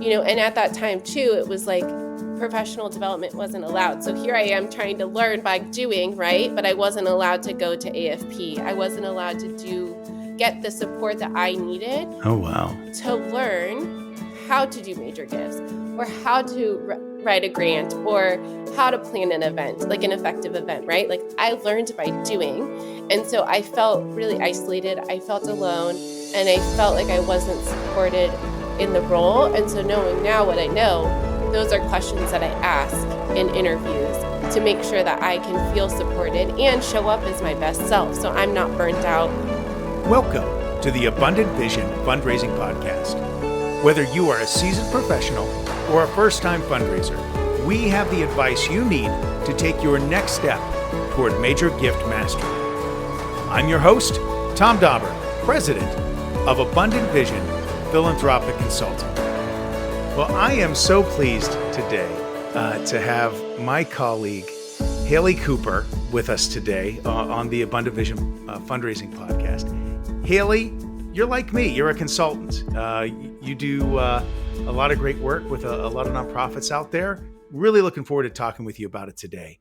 And at that time too, it was like professional development wasn't allowed. So here I am trying to learn by doing, right? But I wasn't allowed to go to AFP. I wasn't allowed to get the support that I needed. Oh, wow. To learn how to do major gifts or how to write a grant or how to plan an event, like an effective event, right? Like I learned by doing. And so I felt really isolated. I felt alone and I felt like I wasn't supported in the role. And so knowing now what I know, those are questions that I ask in interviews to make sure that I can feel supported and show up as my best self so I'm not burnt out. Welcome to the Abundant Vision Fundraising Podcast. Whether you are a seasoned professional or a first-time fundraiser, we have the advice you need to take your next step toward major gift mastery. I'm your host, Tom Dauber, President of Abundant Vision Philanthropic Consulting. Well, I am so pleased today to have my colleague, Haley Cooper, with us today on the Abundant Vision Fundraising Podcast. Haley, you're like me. You're a consultant. You do a lot of great work with a lot of nonprofits out there. Really looking forward to talking with you about it today.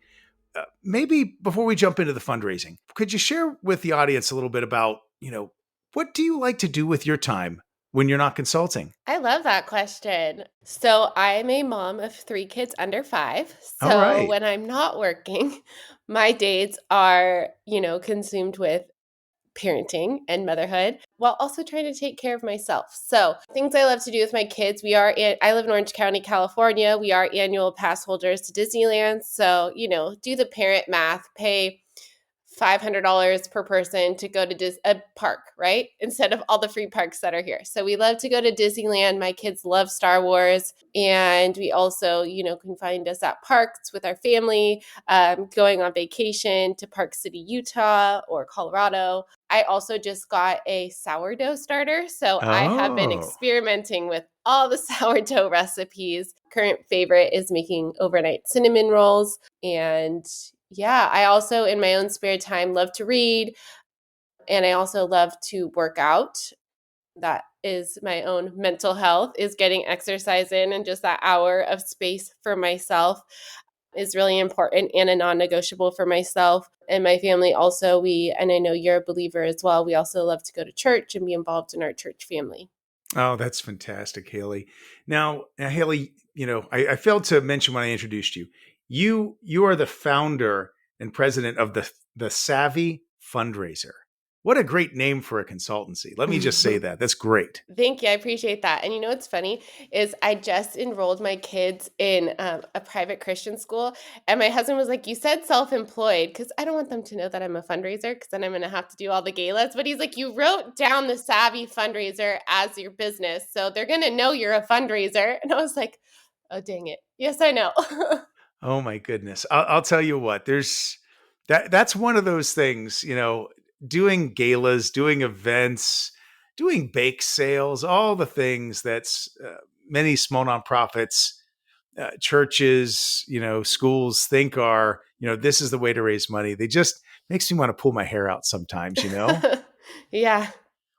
Maybe before we jump into the fundraising, could you share with the audience a little bit about, what do you like to do with your time when you're not consulting? I love that question. So I'm a mom of 3 kids under 5. So All right. when I'm not working, my days are, consumed with parenting and motherhood while also trying to take care of myself. So things I love to do with my kids, I live in Orange County, California. We are annual pass holders to Disneyland. So, do the parent math, pay $500 per person to go to a park, right? Instead of all the free parks that are here. So we love to go to Disneyland. My kids love Star Wars. And we also, can find us at parks with our family, going on vacation to Park City, Utah or Colorado. I also just got a sourdough starter. So I have been experimenting with all the sourdough recipes. Current favorite is making overnight cinnamon rolls. And yeah, I also, in my own spare time, love to read. And I also love to work out. That is my own mental health, is getting exercise in, and just that hour of space for myself is really important and a non-negotiable for myself and my family. Also, and I know you're a believer as well, we also love to go to church and be involved in our church family. Oh, that's fantastic, Haley. Now Haley, I failed to mention when I introduced you. You are the founder and president of the Savvy Fundraiser. What a great name for a consultancy. Let me just say that. That's great. Thank you. I appreciate that. And what's funny is I just enrolled my kids in a private Christian school. And my husband was like, you said self-employed, because I don't want them to know that I'm a fundraiser, because then I'm going to have to do all the galas. But he's like, you wrote down the Savvy Fundraiser as your business, so they're going to know you're a fundraiser. And I was like, oh, dang it. Yes, I know. Oh my goodness. I'll tell you what, that's one of those things, doing galas, doing events, doing bake sales, all the things that's many small nonprofits, churches, schools think are, this is the way to raise money. They just makes me want to pull my hair out sometimes, Yeah.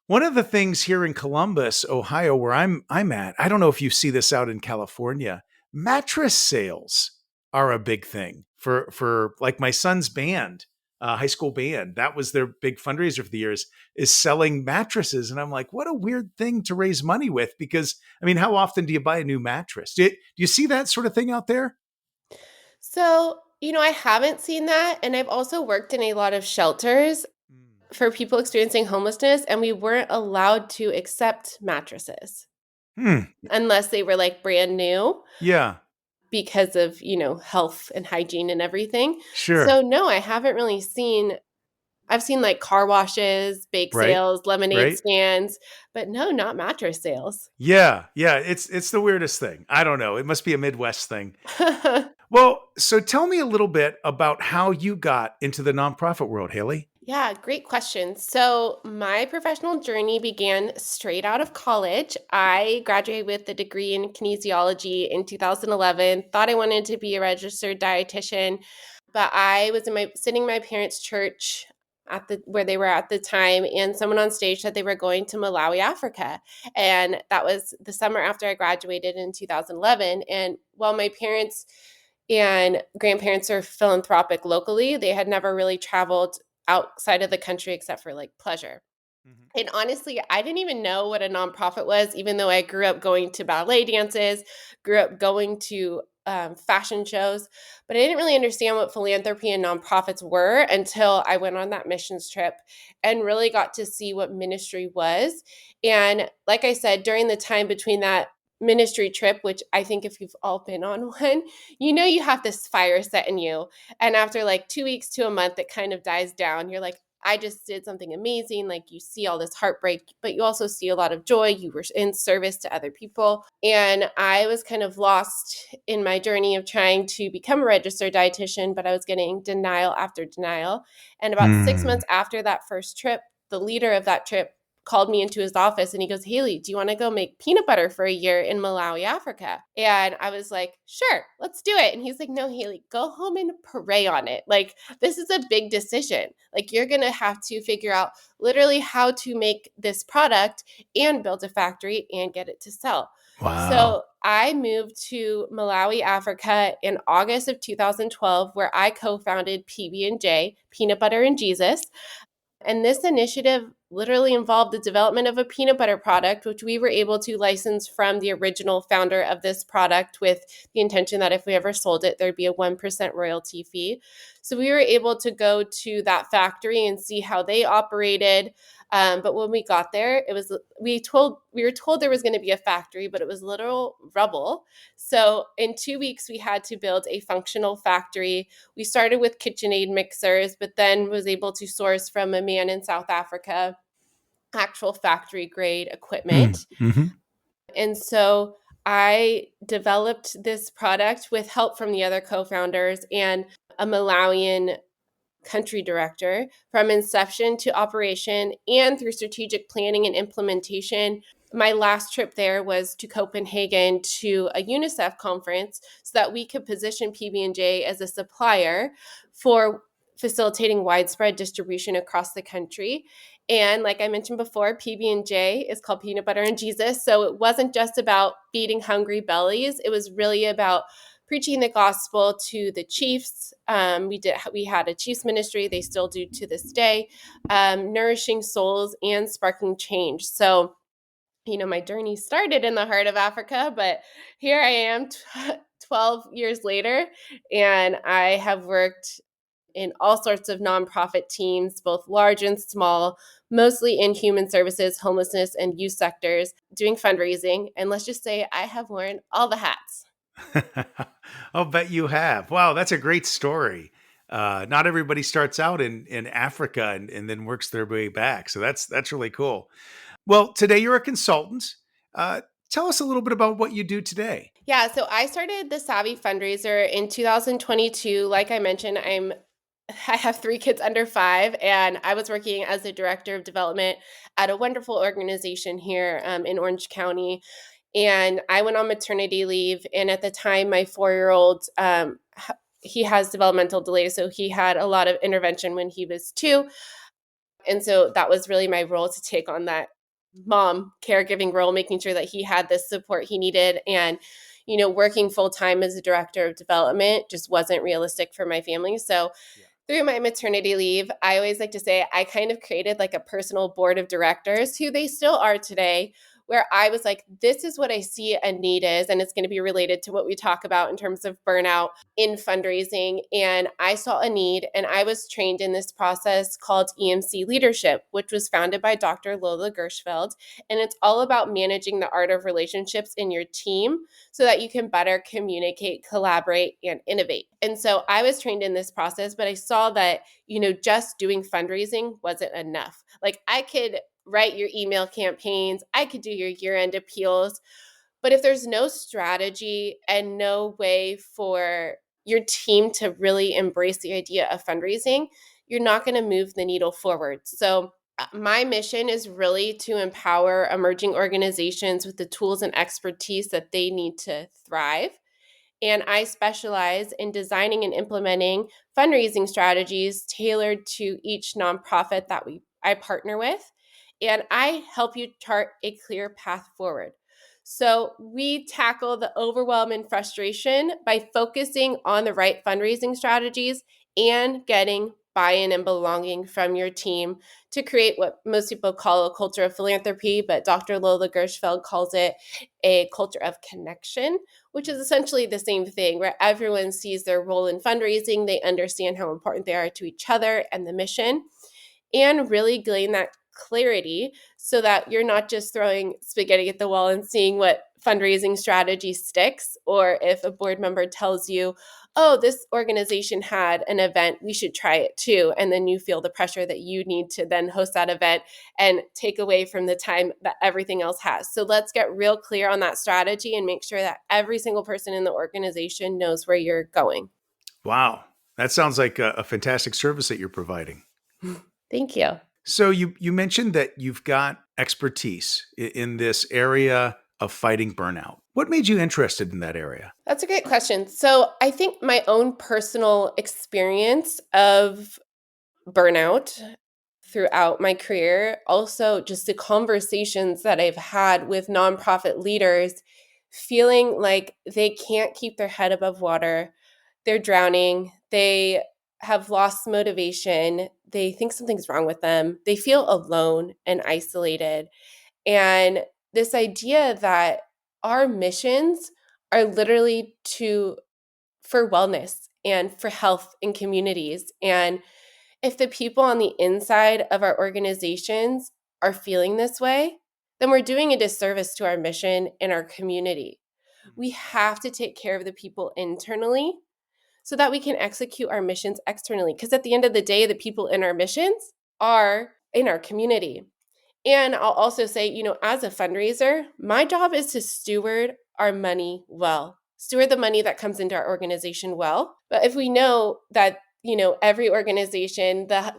One of the things here in Columbus, Ohio, where I'm at, I don't know if you see this out in California, mattress sales are a big thing for like my son's band, high school band. That was their big fundraiser for the years, is selling mattresses. And I'm like, what a weird thing to raise money with, because how often do you buy a new mattress? Do you see that sort of thing out there? So, I haven't seen that. And I've also worked in a lot of shelters for people experiencing homelessness, and we weren't allowed to accept mattresses unless they were like brand new. Yeah. Because of, health and hygiene and everything. Sure. So no, I haven't really seen. I've seen like car washes, bake sales, lemonade stands, but no, not mattress sales. Yeah. It's the weirdest thing. I don't know. It must be a Midwest thing. Well, so tell me a little bit about how you got into the nonprofit world, Haley. Yeah, great question. So my professional journey began straight out of college. I graduated with a degree in kinesiology in 2011, thought I wanted to be a registered dietitian, but I was sitting in my parents' church at the where they were at the time, and someone on stage said they were going to Malawi, Africa. And that was the summer after I graduated in 2011. And while my parents and grandparents are philanthropic locally, they had never really traveled outside of the country except for like pleasure. Mhm. And honestly, I didn't even know what a nonprofit was, even though I grew up going to ballet dances, grew up going to fashion shows. But I didn't really understand what philanthropy and nonprofits were until I went on that missions trip and really got to see what ministry was. And like I said, during the time between that ministry trip, which I think if you've all been on one, you know you have this fire set in you. And after like 2 weeks to a month, it kind of dies down. You're like, I just did something amazing. Like you see all this heartbreak, but you also see a lot of joy. You were in service to other people. And I was kind of lost in my journey of trying to become a registered dietitian, but I was getting denial after denial. And about 6 months after that first trip, the leader of that trip called me into his office and he goes, Haley, do you want to go make peanut butter for a year in Malawi, Africa? And I was like, sure, let's do it. And he's like, no, Haley, go home and pray on it. Like, this is a big decision. Like, you're going to have to figure out literally how to make this product and build a factory and get it to sell. Wow. So I moved to Malawi, Africa in August of 2012, where I co-founded PB&J, Peanut Butter and Jesus. And this initiative literally involved the development of a peanut butter product, which we were able to license from the original founder of this product with the intention that if we ever sold it, there'd be a 1% royalty fee. So we were able to go to that factory and see how they operated. But when we got there, it was we were told there was going to be a factory, but it was literal rubble. So in 2 weeks, we had to build a functional factory. We started with KitchenAid mixers, but then was able to source from a man in South Africa actual factory grade equipment. Mm-hmm. And so I developed this product with help from the other co-founders and a Malawian country director from inception to operation and through strategic planning and implementation. My last trip there was to Copenhagen to a UNICEF conference so that we could position PB&J as a supplier for facilitating widespread distribution across the country. And like I mentioned before, PB&J is called Peanut Butter and Jesus. So it wasn't just about feeding hungry bellies. It was really about preaching the gospel to the chiefs. We had a chiefs ministry. They still do to this day, nourishing souls and sparking change. So, my journey started in the heart of Africa, but here I am 12 years later, and I have worked in all sorts of nonprofit teams, both large and small, mostly in human services, homelessness, and youth sectors, doing fundraising. And let's just say I have worn all the hats. I'll bet you have. Wow, that's a great story. Not everybody starts out in Africa and then works their way back. So that's really cool. Well, today you're a consultant. Uh, Tell us a little bit about what you do today. Yeah, so I started the Savvy Fundraiser in 2022. Like I mentioned, I have 3 kids under 5, and I was working as the director of development at a wonderful organization here in Orange County. And I went on maternity leave, and at the time, my 4-year-old he has developmental delays, so he had a lot of intervention when he was 2. And so that was really my role, to take on that mom caregiving role, making sure that he had the support he needed. And, working full time as a director of development just wasn't realistic for my family. So through my maternity leave, I always like to say I kind of created like a personal board of directors, who they still are today, where I was like, this is what I see a need is. And it's going to be related to what we talk about in terms of burnout in fundraising. And I saw a need, and I was trained in this process called EMC leadership, which was founded by Dr. Lola Gershfeld. And it's all about managing the art of relationships in your team so that you can better communicate, collaborate, and innovate. And so I was trained in this process, but I saw that, just doing fundraising wasn't enough. Like, I could write your email campaigns, I could do your year-end appeals, but if there's no strategy and no way for your team to really embrace the idea of fundraising, you're not going to move the needle forward. So my mission is really to empower emerging organizations with the tools and expertise that they need to thrive. and I specialize in designing and implementing fundraising strategies tailored to each nonprofit that I partner with. And I help you chart a clear path forward. So we tackle the overwhelm and frustration by focusing on the right fundraising strategies and getting buy-in and belonging from your team to create what most people call a culture of philanthropy, but Dr. Lola Gershfeld calls it a culture of connection, which is essentially the same thing, where everyone sees their role in fundraising, they understand how important they are to each other and the mission, and really gain that clarity so that you're not just throwing spaghetti at the wall and seeing what fundraising strategy sticks, or if a board member tells you, oh, this organization had an event, we should try it too. And then you feel the pressure that you need to then host that event and take away from the time that everything else has. So let's get real clear on that strategy and make sure that every single person in the organization knows where you're going. Wow. That sounds like a fantastic service that you're providing. Thank you. So you mentioned that you've got expertise in this area of fighting burnout. What made you interested in that area? That's a great question. So I think my own personal experience of burnout throughout my career, also just the conversations that I've had with nonprofit leaders, feeling like they can't keep their head above water, they're drowning, they have lost motivation, they think something's wrong with them, they feel alone and isolated. And this idea that our missions are literally for wellness and for health in communities. And if the people on the inside of our organizations are feeling this way, then we're doing a disservice to our mission and our community. We have to take care of the people internally so that we can execute our missions externally. Because at the end of the day, the people in our missions are in our community. And I'll also say, as a fundraiser, my job is to steward our money well, steward the money that comes into our organization well. But if we know that, every organization, the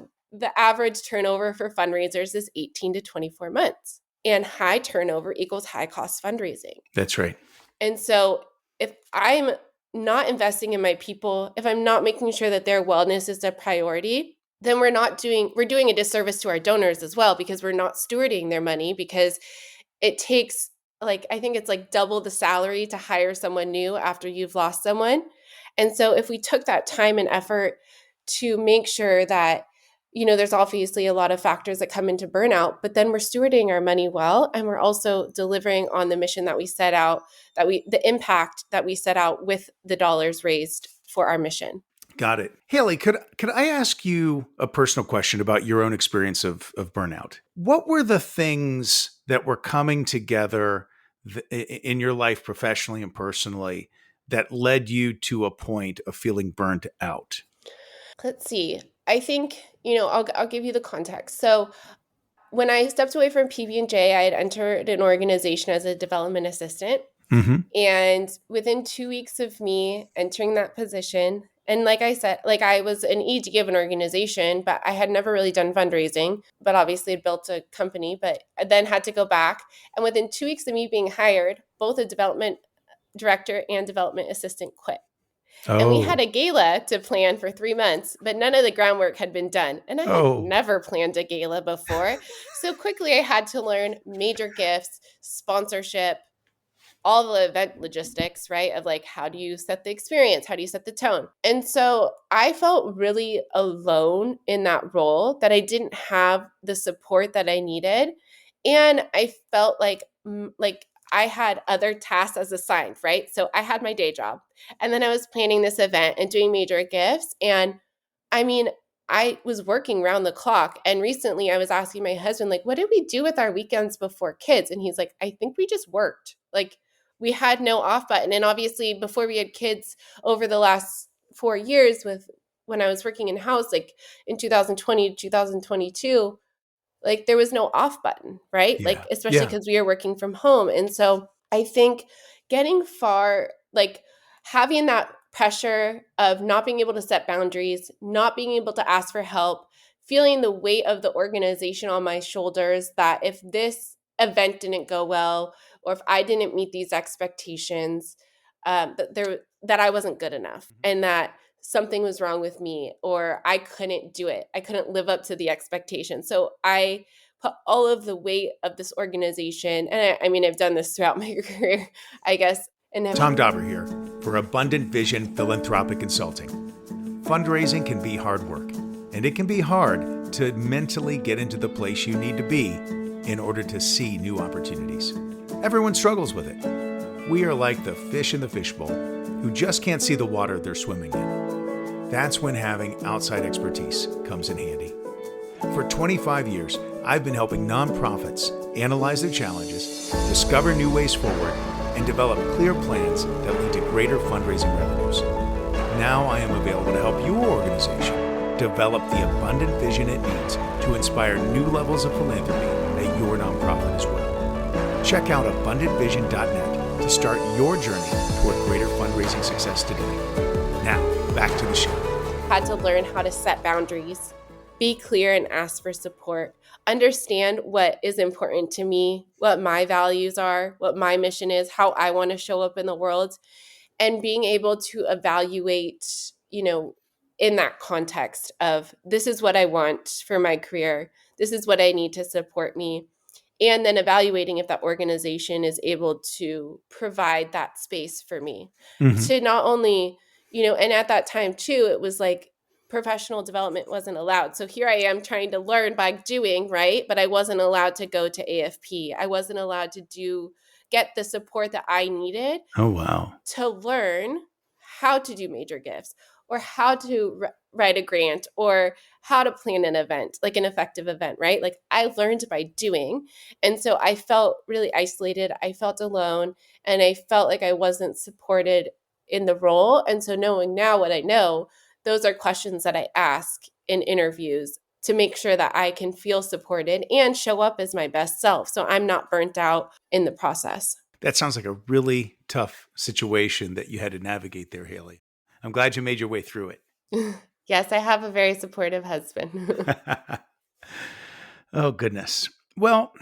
average turnover for fundraisers is 18 to 24 months, and high turnover equals high cost fundraising. That's right. And so if I'm not investing in my people, if I'm not making sure that their wellness is a priority, then we're doing a disservice to our donors as well, because we're not stewarding their money, because it takes I think it's double the salary to hire someone new after you've lost someone. And so if we took that time and effort to make sure that, there's obviously a lot of factors that come into burnout, but then we're stewarding our money well, and we're also delivering on the mission that we set out, the impact that we set out with the dollars raised for our mission. Got it. Haley, could I ask you a personal question about your own experience of burnout? What were the things that were coming together in your life professionally and personally that led you to a point of feeling burnt out? Let's see. I think, I'll give you the context. So when I stepped away from PB&J, I had entered an organization as a development assistant. Mm-hmm. And within 2 weeks of me entering that position, and like I said, I was an ED of an organization, but I had never really done fundraising, but obviously had built a company, but I then had to go back. And within 2 weeks of me being hired, both a development director and development assistant quit. And we had a gala to plan for 3 months, but none of the groundwork had been done. And I had never planned a gala before. So quickly I had to learn major gifts, sponsorship, all the event logistics, right? Of how do you set the experience? How do you set the tone? And so I felt really alone in that role, that I didn't have the support that I needed. And I felt like I had other tasks as assigned, right? So I had my day job, and then I was planning this event and doing major gifts. And I mean, I was working round the clock. And recently I was asking my husband, what did we do with our weekends before kids? And he's like, I think we just worked. We had no off button. And obviously before we had kids over the last 4 years, when I was working in house, in 2020 to 2022, there was no off button, right? Yeah. Especially because we were working from home. And so I think getting having that pressure of not being able to set boundaries, not being able to ask for help, feeling the weight of the organization on my shoulders, that if this event didn't go well, or if I didn't meet these expectations, that I wasn't good enough and that something was wrong with me or I couldn't do it. I couldn't live up to the expectation. So I put all of the weight of this organization, and I mean, I've done this throughout my career, I guess. And Tom Dauber here for Abundant Vision Philanthropic Consulting. Fundraising can be hard work, and it can be hard to mentally get into the place you need to be in order to see new opportunities. Everyone struggles with it. We are like the fish in the fishbowl who just can't see the water they're swimming in. That's when having outside expertise comes in handy. For 25 years, I've been helping nonprofits analyze their challenges, discover new ways forward, and develop clear plans that lead to greater fundraising revenues. Now I am available to help your organization develop the abundant vision it needs to inspire new levels of philanthropy at your nonprofit as well. Check out abundantvision.net to start your journey toward greater fundraising success today. Now, back to the show. Had to learn how to set boundaries, be clear and ask for support, understand what is important to me, what my values are, what my mission is, how I want to show up in the world, and being able to evaluate, in that context of this is what I want for my career, this is what I need to support me, and then evaluating if that organization is able to provide that space for me to not only, and at that time too, it was like professional development wasn't allowed. So here I am trying to learn by doing, right? But I wasn't allowed to go to AFP. I wasn't allowed to get the support that I needed to learn how to do major gifts or how to write a grant or how to plan an event, like an effective event, right? Like I learned by doing. And so I felt really isolated. I felt alone and I felt like I wasn't supported in the role. And so knowing now what I know, those are questions that I ask in interviews to make sure that I can feel supported and show up as my best self. So I'm not burnt out in the process. That sounds like a really tough situation that you had to navigate there, Haley. I'm glad you made your way through it. Yes, I have a very supportive husband. Oh, goodness. Well,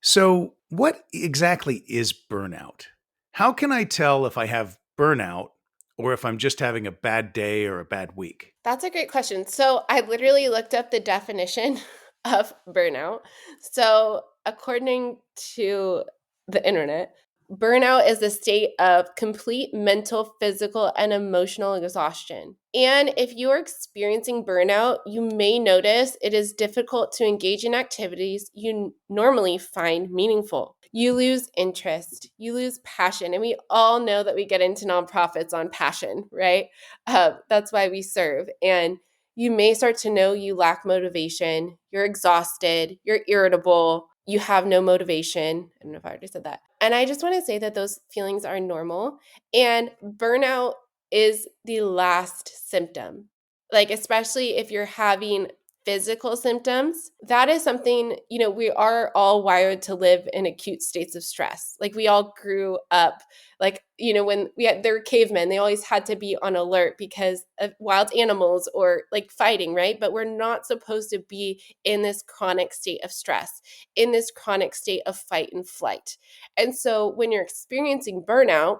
so what exactly is burnout? How can I tell if I have burnout or if I'm just having a bad day or a bad week? That's a great question. So I literally looked up the definition of burnout. So according to the internet, burnout is a state of complete mental, physical, and emotional exhaustion. And if you're experiencing burnout, you may notice it is difficult to engage in activities you normally find meaningful. You lose interest, you lose passion. And we all know that we get into nonprofits on passion, right? That's why we serve. And you may start to know you lack motivation, you're exhausted, you're irritable, you have no motivation. I don't know if I already said that. And I just want to say that those feelings are normal. And burnout is the last symptom. Like, especially if you're having physical symptoms, that is something, we are all wired to live in acute states of stress. Like we all grew up, like, when they were cavemen, they always had to be on alert because of wild animals or like fighting, right? But we're not supposed to be in this chronic state of stress, in this chronic state of fight and flight. And so when you're experiencing burnout,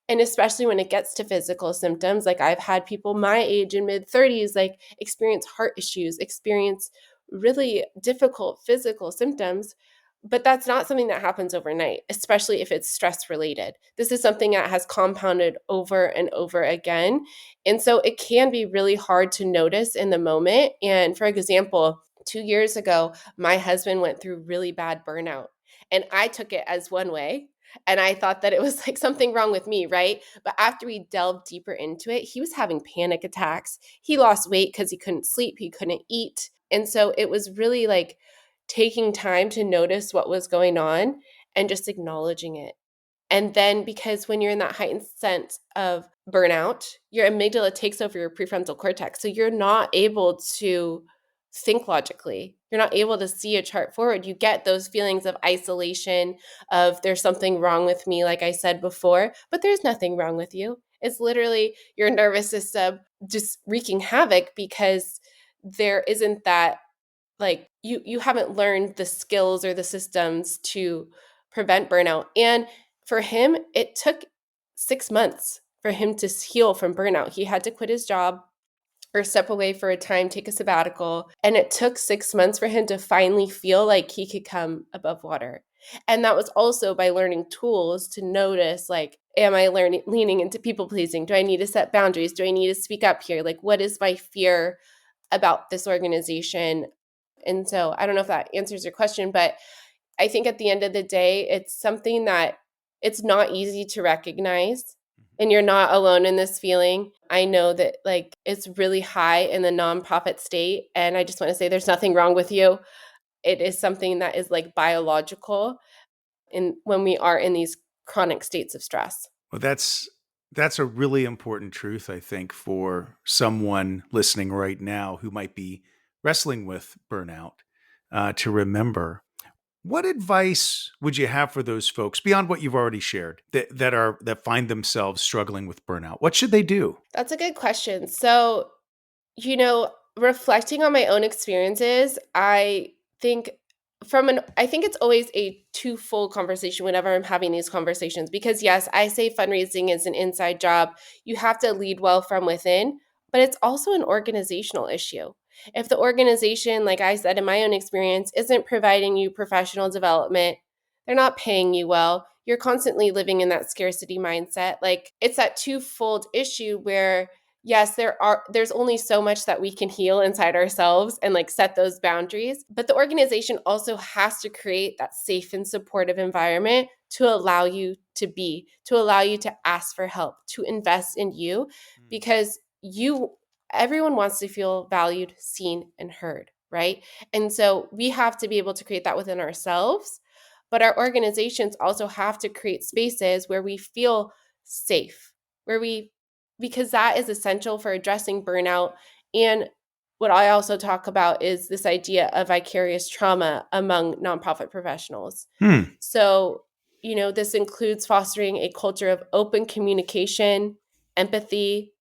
and especially when it gets to physical symptoms, like I've had people my age in mid 30s, like experience heart issues, experience really difficult physical symptoms. But that's not something that happens overnight, especially if it's stress related. This is something that has compounded over and over again. And so it can be really hard to notice in the moment. And for example, 2 years ago, my husband went through really bad burnout. And I took it as one way. And I thought that it was like something wrong with me, right? But after we delved deeper into it, he was having panic attacks. He lost weight because he couldn't sleep, he couldn't eat. And so it was really like taking time to notice what was going on and just acknowledging it. And then because when you're in that heightened sense of burnout, your amygdala takes over your prefrontal cortex. So you're not able to think logically. You're not able to see a chart forward. You get those feelings of isolation, of there's something wrong with me, like I said before, but there's nothing wrong with you. It's literally your nervous system just wreaking havoc because there isn't that, like you haven't learned the skills or the systems to prevent burnout. And for him, it took 6 months for him to heal from burnout. He had to quit his job or step away for a time, take a sabbatical. And it took 6 months for him to finally feel like he could come above water. And that was also by learning tools to notice, like, am I leaning into people pleasing? Do I need to set boundaries? Do I need to speak up here? Like, what is my fear about this organization? And so I don't know if that answers your question, but I think at the end of the day, it's something that it's not easy to recognize, and you're not alone in this feeling. I know that like it's really high in the nonprofit state, and I just want to say there's nothing wrong with you. It is something that is like biological in when we are in these chronic states of stress. Well, that's a really important truth, I think, for someone listening right now who might be wrestling with burnout, to remember. What advice would you have for those folks beyond what you've already shared that find themselves struggling with burnout? What should they do? That's a good question. So, reflecting on my own experiences, think I think it's always a twofold conversation whenever I'm having these conversations, because yes, I say fundraising is an inside job. You have to lead well from within, but it's also an organizational issue. If the organization, like I said in my own experience, isn't providing you professional development, they're not paying you well, you're constantly living in that scarcity mindset. Like it's that twofold issue where yes, there's only so much that we can heal inside ourselves and like set those boundaries, but the organization also has to create that safe and supportive environment to allow you to allow you to ask for help, to invest in you, because everyone wants to feel valued, seen, and heard, right? And so we have to be able to create that within ourselves, but our organizations also have to create spaces where we feel safe, where we because that is essential for addressing burnout. And what I also talk about is this idea of vicarious trauma among nonprofit professionals. Hmm. So, this includes fostering a culture of open communication, empathy,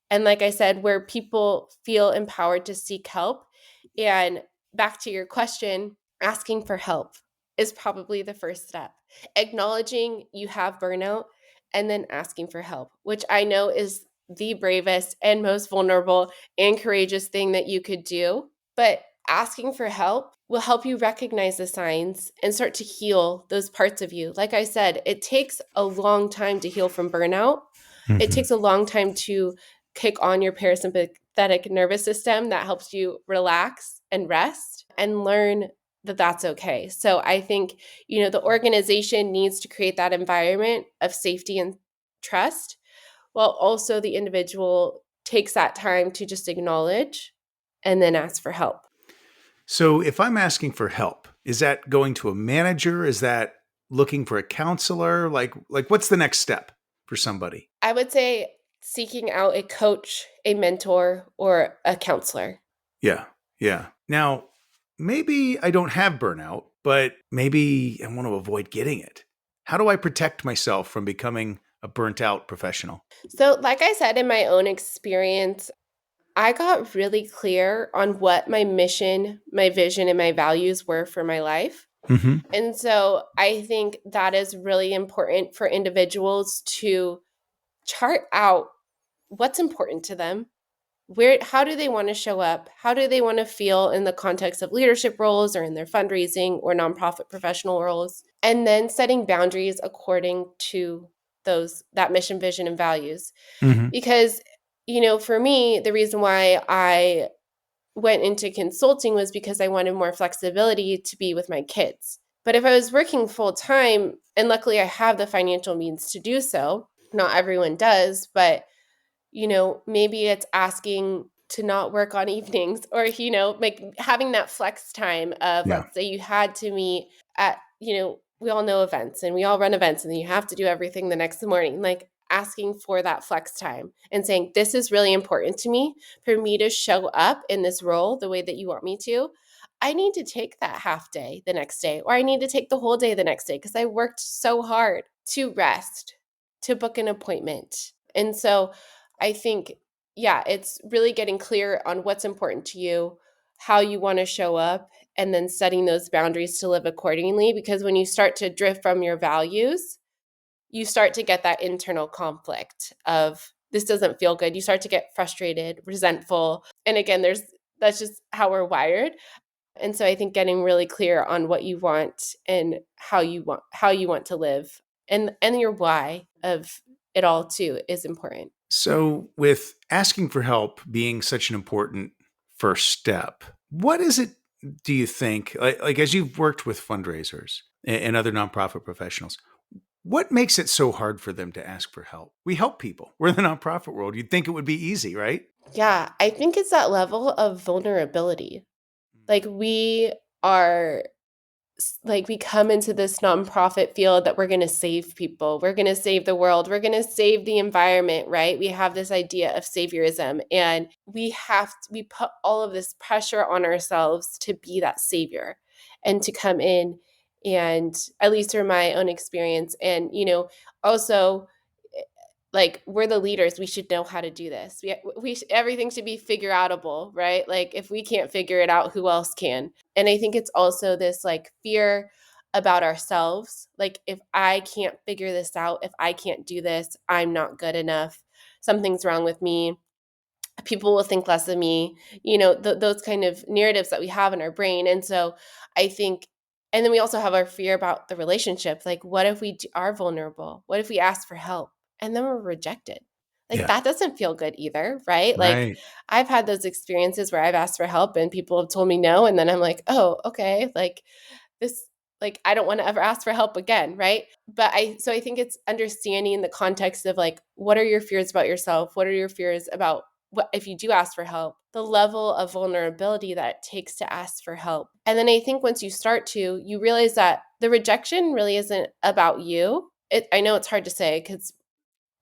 and like I said, where people feel empowered to seek help. And back to your question, asking for help is probably the first step. Acknowledging you have burnout and then asking for help, which I know is the bravest and most vulnerable and courageous thing that you could do. But asking for help will help you recognize the signs and start to heal those parts of you. Like I said, it takes a long time to heal from burnout. It Mhm. takes a long time to kick on your parasympathetic nervous system that helps you relax and rest and learn that that's okay. So I think, the organization needs to create that environment of safety and trust, while also the individual takes that time to just acknowledge and then ask for help. So if I'm asking for help, is that going to a manager? Is that looking for a counselor? Like what's the next step for somebody? I would say seeking out a coach, a mentor, or a counselor. Yeah. Yeah. Now, maybe I don't have burnout, but maybe I want to avoid getting it. How do I protect myself from becoming a burnt out professional? So, like I said, in my own experience, I got really clear on what my mission, my vision, and my values were for my life. Mhm. And so I think that is really important for individuals to chart out what's important to them. How do they want to show up? How do they want to feel in the context of leadership roles or in their fundraising or nonprofit professional roles? And then setting boundaries according to that mission, vision, and values. Mhm. Because, for me, the reason why I went into consulting was because I wanted more flexibility to be with my kids. But if I was working full time, and luckily I have the financial means to do so, not everyone does, but maybe it's asking to not work on evenings, or, like having that flex time of, Yeah. let's say you had to meet at, we all know events and we all run events and then you have to do everything the next morning, like asking for that flex time and saying, this is really important to me for me to show up in this role the way that you want me to. I need to take that half day the next day, or I need to take the whole day the next day because I worked so hard to rest, to book an appointment. And so I think, yeah, it's really getting clear on what's important to you, how you want to show up, and then setting those boundaries to live accordingly. Because when you start to drift from your values, you start to get that internal conflict of this doesn't feel good. You start to get frustrated, resentful. And again, that's just how we're wired. And so I think getting really clear on what you want and how you want to live and your why of it all too is important. So, with asking for help being such an important first step, what is it, do you think, like as you've worked with fundraisers and other nonprofit professionals, what makes it so hard for them to ask for help? We help people. We're in the nonprofit world. You'd think it would be easy, right? Yeah, I think it's that level of vulnerability. Like we are like we come into this nonprofit field that we're going to save people, we're going to save the world, we're going to save the environment, right? We have this idea of saviorism, and we put all of this pressure on ourselves to be that savior and to come in, and at least from my own experience, and also like we're the leaders, we should know how to do this. Everything should be figure outable, right? Like if we can't figure it out, who else can? And I think it's also this like fear about ourselves. Like if I can't figure this out, if I can't do this, I'm not good enough. Something's wrong with me. People will think less of me. Those kind of narratives that we have in our brain. And so I think, and then we also have our fear about the relationship. Like, what if we are vulnerable? What if we ask for help and then we're rejected? Like, Yeah. that doesn't feel good either, right? Like, Right. I've had those experiences where I've asked for help and people have told me no. And then I'm like, oh, okay. Like, this, like, I don't want to ever ask for help again, right? So I think it's understanding the context of like, what are your fears about yourself? What are your fears about what if you do ask for help, the level of vulnerability that it takes to ask for help. And then I think once you start to, you realize that the rejection really isn't about you. I know it's hard to say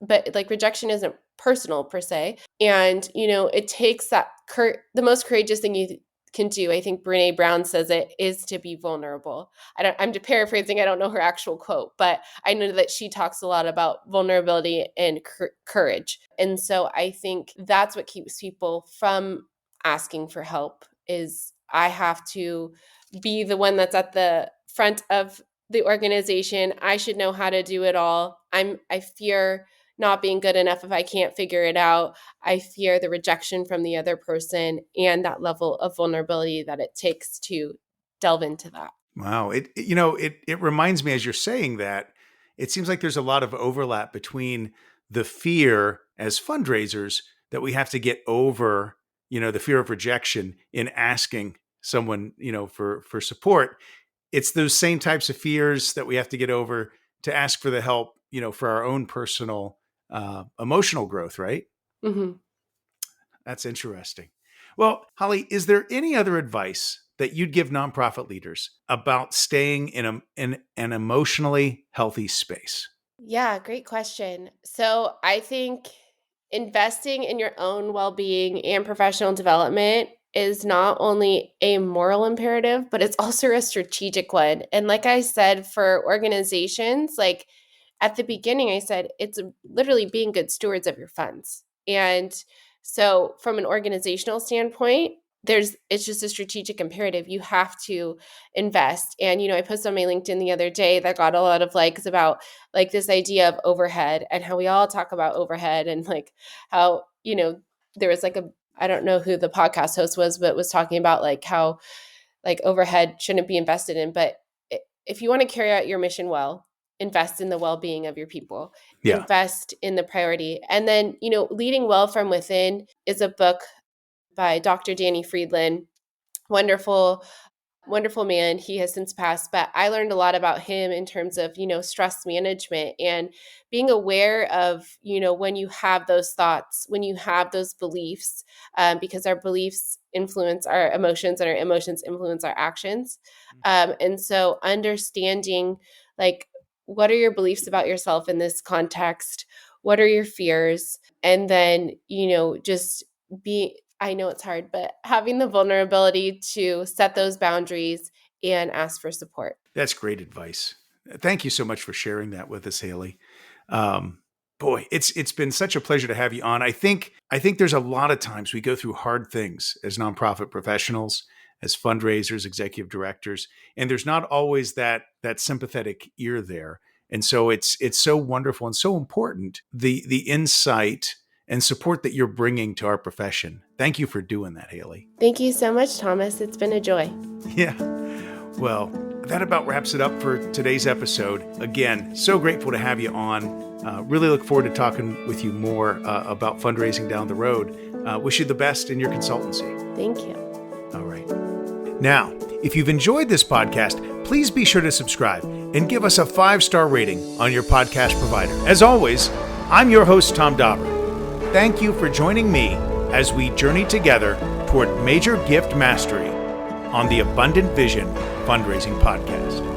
but like rejection isn't personal per se. And, it takes the most courageous thing you can do. I think Brene Brown says it is to be vulnerable. I'm paraphrasing. I don't know her actual quote, but I know that she talks a lot about vulnerability and courage. And so I think that's what keeps people from asking for help is I have to be the one that's at the front of the organization. I should know how to do it all. I fear not being good enough if I can't figure it out. I fear the rejection from the other person and that level of vulnerability that it takes to delve into that. Wow. It reminds me as you're saying that, it seems like there's a lot of overlap between the fear as fundraisers that we have to get over, the fear of rejection in asking someone, for support. It's those same types of fears that we have to get over to ask for the help, for our own personal emotional growth, right? Mm-hmm. That's interesting. Well, Holly, is there any other advice that you'd give nonprofit leaders about staying in an emotionally healthy space? Yeah, great question. So I think investing in your own well being and professional development is not only a moral imperative, but it's also a strategic one. And like I said, for organizations, like at the beginning, I said it's literally being good stewards of your funds. And so, from an organizational standpoint, it's just a strategic imperative. You have to invest. And I posted on my LinkedIn the other day that got a lot of likes about like this idea of overhead and how we all talk about overhead and like how there was like I don't know who the podcast host was, but was talking about like how like overhead shouldn't be invested in. But if you want to carry out your mission well, invest in the well-being of your people, Yeah. invest in the priority. And then, Leading Well from Within is a book by Dr. Danny Friedland. Wonderful, wonderful man. He has since passed, but I learned a lot about him in terms of, stress management and being aware of, when you have those thoughts, when you have those beliefs, because our beliefs influence our emotions and our emotions influence our actions. And so understanding like, what are your beliefs about yourself in this context? What are your fears? And then, just be I know it's hard, but having the vulnerability to set those boundaries and ask for support. That's great advice. Thank you so much for sharing that with us, Haley. Um, Boy, it's been such a pleasure to have you on. I think there's a lot of times we go through hard things as nonprofit professionals, as fundraisers, executive directors, and there's not always that sympathetic ear there. And so it's so wonderful and so important, the insight and support that you're bringing to our profession. Thank you for doing that, Haley. Thank you so much, Thomas. It's been a joy. Yeah. Well, that about wraps it up for today's episode. Again, so grateful to have you on. Really look forward to talking with you more about fundraising down the road. Wish you the best in your consultancy. Thank you. All right. Now, if you've enjoyed this podcast, please be sure to subscribe and give us a 5-star rating on your podcast provider. As always, I'm your host, Tom Dauber. Thank you for joining me as we journey together toward major gift mastery on the Abundant Vision Fundraising Podcast.